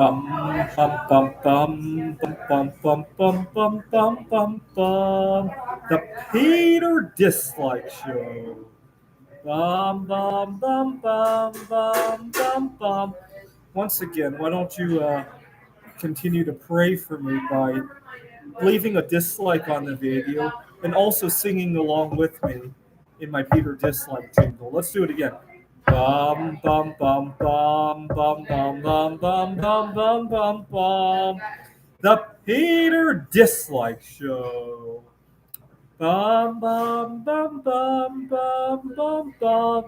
bum bum bum bum bum bum bum bum bum. The Peter Dislike Show. Bum bum bum bum bum bum bum. Once again, why don't you continue to pray for me by leaving a dislike on the video and also singing along with me in my Peter Dislike jingle. Let's do it again. Bum bum bum bum bum bum bum bum bum bum bum bum. The Peter Dislike Show. Bum bum bum bum bum bum bum.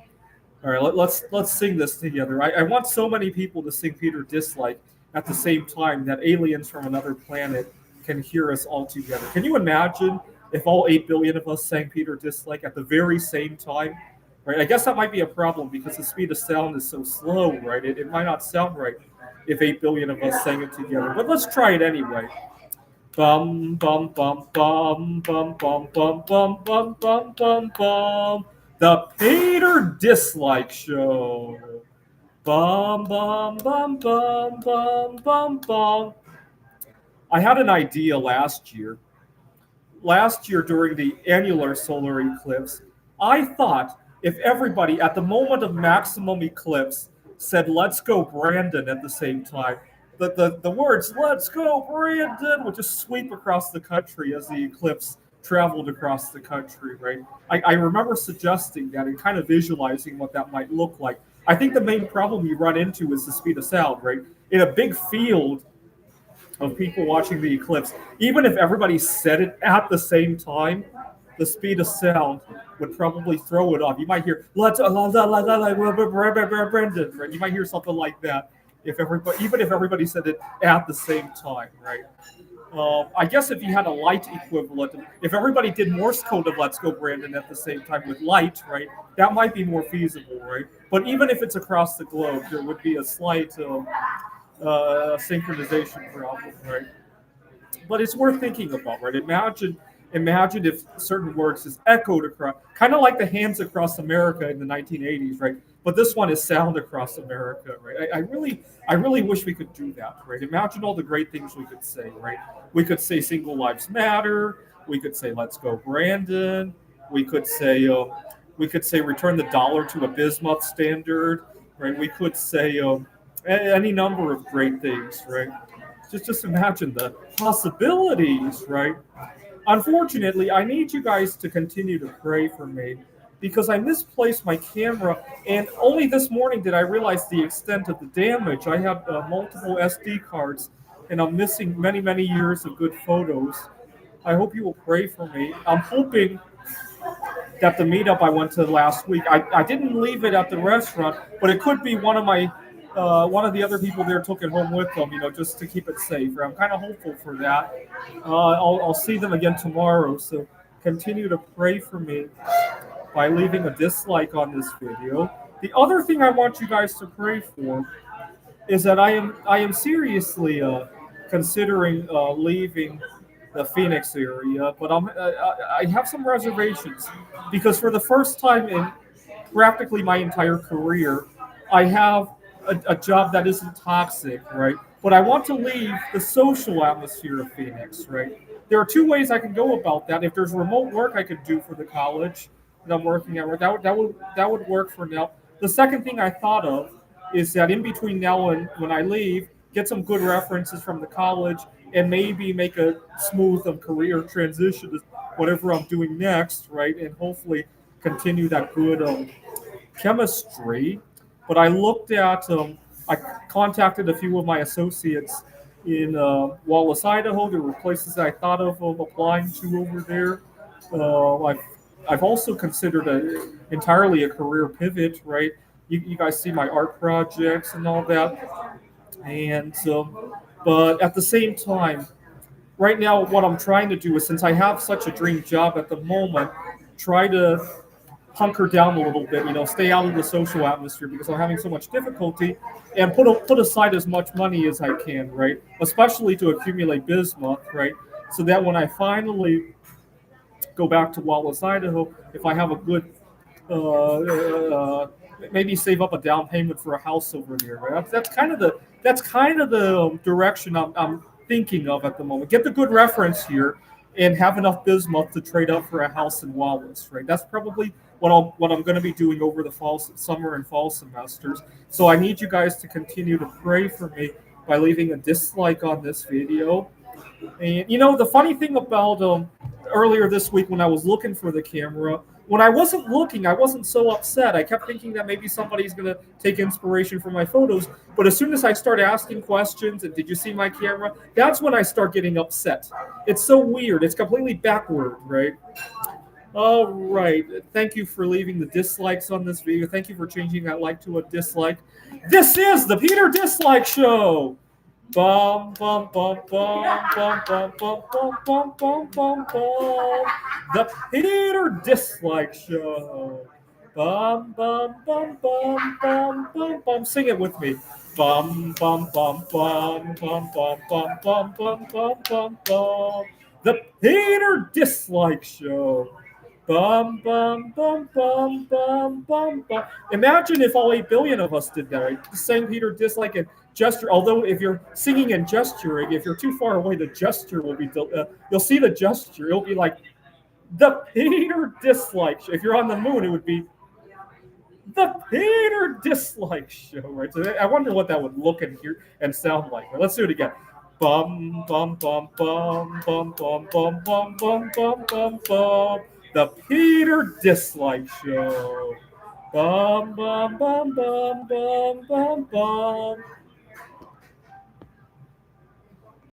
All right, let's sing this together. I want so many people to sing Peter Dislike at the same time that aliens from another planet can hear us all together. Can you imagine if all 8 billion of us sang Peter Dislike at the very same time? Right? I guess that might be a problem because the speed of sound is so slow, right? It might not sound right if 8 billion of us sang it together. But let's try it anyway. Bum bum bum bum bum bum bum bum bum bum bum bum. The Peter Dislike Show. Bum bum bum bum bum bum bum. I had an idea last year. Last year during the annular solar eclipse, I thought if everybody at the moment of maximum eclipse said "Let's go, Brandon" at the same time, the words "Let's go, Brandon" would just sweep across the country as the eclipse traveled across the country. Right? I remember suggesting that and kind of visualizing what that might look like. I think the main problem you run into is the speed of sound. Right? In a big field of people watching the eclipse, even if everybody said it at the same time, the speed of sound would probably throw it off. You might hear "Let's Brendan," right? You might hear something like that if everybody, even if everybody said it at the same time, right? I guess if you had a light equivalent, if everybody did Morse code of "Let's Go, Brandon" at the same time with light, right? That might be more feasible, right? But even if it's across the globe, there would be a slight synchronization problem, right? But it's worth thinking about, right? Imagine if certain words is echoed across, kind of like the hands across America in the 1980s, right? But this one is sound across America, right? I really wish we could do that, right? Imagine all the great things we could say, right? We could say "Single Lives Matter." We could say "Let's go, Brandon." We could say, uh, we could say "Return the dollar to a bismuth standard," right? We could say any number of great things, right? Just imagine the possibilities, right? Unfortunately, I need you guys to continue to pray for me because I misplaced my camera, and only this morning did I realize the extent of the damage. I have multiple SD cards, and I'm missing many, many years of good photos. I hope you will pray for me. I'm hoping that the meetup I went to last week, I didn't leave it at the restaurant, but it could be one of the other people there took it home with them, just to keep it safe. I'm kind of hopeful for that. I'll see them again tomorrow, so continue to pray for me by leaving a dislike on this video. The other thing I want you guys to pray for is that I am seriously considering leaving the Phoenix area, but I have some reservations because for the first time in practically my entire career, I have a job that isn't toxic, right? But I want to leave the social atmosphere of Phoenix, right? There are two ways I can go about that. If there's remote work I could do for the college that I'm working at, right, that would work for now. The second thing I thought of is that in between now and when I leave, get some good references from the college and maybe make a smooth career transition to whatever I'm doing next, right? And hopefully continue that good chemistry. But I looked at, I contacted a few of my associates in Wallace, Idaho. There were places I thought of applying to over there. I've also considered entirely a career pivot, right? You guys see my art projects and all that. And but at the same time, right now, what I'm trying to do is since I have such a dream job at the moment, try to hunker down a little bit, stay out of the social atmosphere because I'm having so much difficulty, and put aside as much money as I can, right? Especially to accumulate bismuth, right? So that when I finally go back to Wallace, Idaho, if I have a good maybe save up a down payment for a house over there. Right? That's kind of the direction I'm thinking of at the moment. Get the good reference here, and have enough bismuth to trade up for a house in Wallace. Right? That's probably what I'm going to be doing over the summer and fall semesters. So I need you guys to continue to pray for me by leaving a dislike on this video. And the funny thing about earlier this week when I was looking for the camera, when I wasn't looking, I wasn't so upset. I kept thinking that maybe somebody's gonna take inspiration from my photos. But as soon as I start asking questions and did you see my camera, that's when I start getting upset. It's so weird. It's completely backward, right? All right. Thank you for leaving the dislikes on this video. Thank you for changing that like to a dislike. This is the Peter Dislike Show. Bum bum bum bum bum bum bum bum bum bum bum bum. The Peter Dislike Show. Bum bum bum bum bum bum bum. Sing it with me. Bum bum bum bum bum bum bum bum bum bum bum bum. The Peter Dislike Show. Bum bum bum bum bum bum bum. Imagine if all 8 billion of us did that, right? Sang Peter Dislike and gesture. Although if you're singing and gesturing, if you're too far away, the gesture will be. You'll see the gesture. It'll be like the Peter Dislike Show. If you're on the moon, it would be the Peter Dislike Show, right? So I wonder what that would look and hear and sound like. Let's do it again. Bum bum bum bum bum bum bum bum bum bum bum bum. The Peter Dislike Show. Bum bum bum bum bum bum bum.